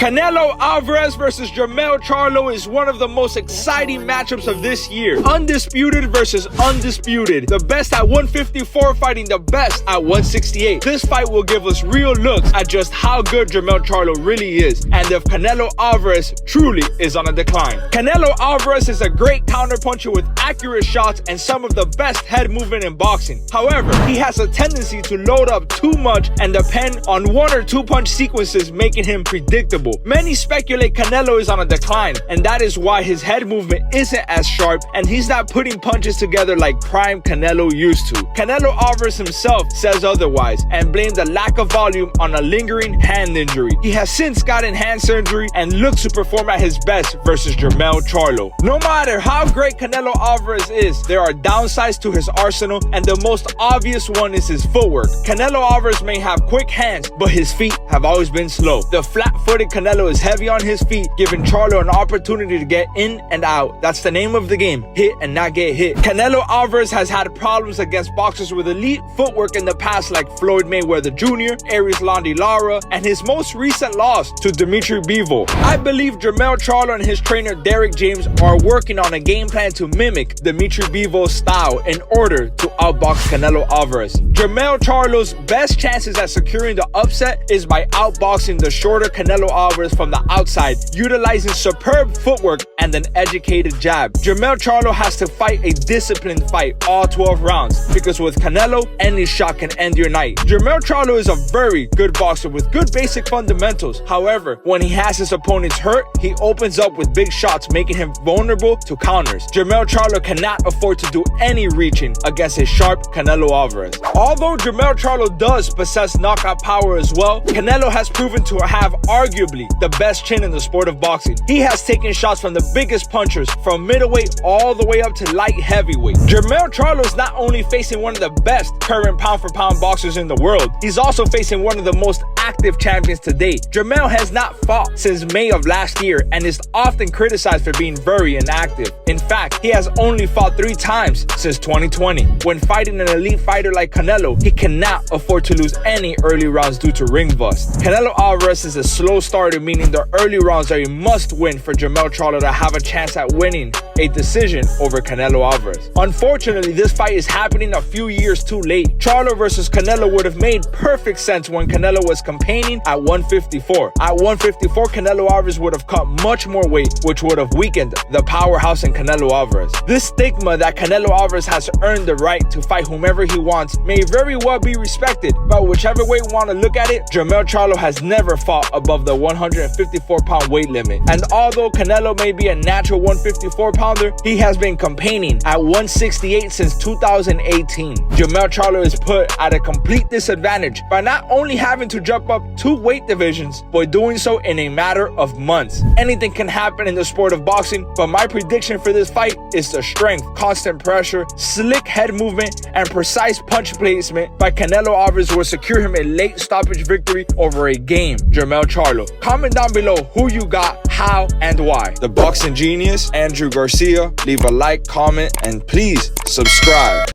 Canelo Alvarez versus Jermell Charlo is one of the most exciting matchups of this year. Undisputed versus undisputed. The best at 154 fighting the best at 168. This fight will give us real looks at just how good Jermell Charlo really is, and if Canelo Alvarez truly is on a decline. Canelo Alvarez is a great counterpuncher with accurate shots and some of the best head movement in boxing. However, he has a tendency to load up too much and depend on one or two punch sequences, making him predictable. Many speculate Canelo is on a decline, and that is why his head movement isn't as sharp and he's not putting punches together like prime Canelo used to. Canelo Alvarez himself says otherwise and blames the lack of volume on a lingering hand injury. He has since gotten hand surgery and looks to perform at his best versus Jermell Charlo. No matter how great Canelo Alvarez is, there are downsides to his arsenal, and the most obvious one is his footwork. Canelo Alvarez may have quick hands, but his feet have always been slow. The flat-footed Canelo is heavy on his feet, giving Charlo an opportunity to get in and out. That's the name of the game, hit and not get hit. Canelo Alvarez has had problems against boxers with elite footwork in the past, like Floyd Mayweather Jr., Erislandy Lara, and his most recent loss to Dimitri Bivol. I believe Jermell Charlo and his trainer Derek James are working on a game plan to mimic Dimitri Bivol's style in order to outbox Canelo Alvarez. Jermell Charlo's best chances at securing the upset is by outboxing the shorter Canelo Alvarez from the outside, utilizing superb footwork and an educated jab. Jermell Charlo has to fight a disciplined fight all 12 rounds, because with Canelo, any shot can end your night. Jermell Charlo is a very good boxer with good basic fundamentals. However, when he has his opponents hurt, he opens up with big shots, making him vulnerable to counters. Jermell Charlo cannot afford to do any reaching against his sharp Canelo Alvarez. Although Jermell Charlo does possess knockout power as well, Canelo has proven to have arguably the best chin in the sport of boxing. He has taken shots from the biggest punchers, from middleweight all the way up to light heavyweight. Jermell Charlo is not only facing one of the best current pound-for-pound boxers in the world, he's also facing one of the most active champions to date. Jermell has not fought since May of last year and is often criticized for being very inactive. In fact, he has only fought 3 times since 2020. When fighting an elite fighter like Canelo, he cannot afford to lose any early rounds due to ring bust. Canelo Alvarez is a slow starter, meaning the early rounds are a must-win for Jermell Charlo to have a chance at winning a decision over Canelo Alvarez. Unfortunately, this fight is happening a few years too late. Charlo versus Canelo would have made perfect sense when Canelo was campaigning at 154. At 154, Canelo Alvarez would have cut much more weight, which would have weakened the powerhouse in Canelo Alvarez. This stigma that Canelo Alvarez has earned the right to fight whomever he wants may very well be respected, but whichever way you want to look at it, Jermell Charlo has never fought above the 154-pound weight limit. And although Canelo may be a natural 154-pounder, he has been campaigning at 168 since 2018. Jermell Charlo is put at a complete disadvantage by not only having to jump up 2 weight divisions, but doing so in a matter of months. Anything can happen in the sport of boxing, but my prediction for this fight is the strength, constant pressure, slick head movement, and precise punch placement by Canelo Alvarez will secure him a late stoppage victory over a game Jermell Charlo. Comment down below who you got, how, and why. The Boxing Genius, Andrew Garcia. Leave a like, comment, and please subscribe.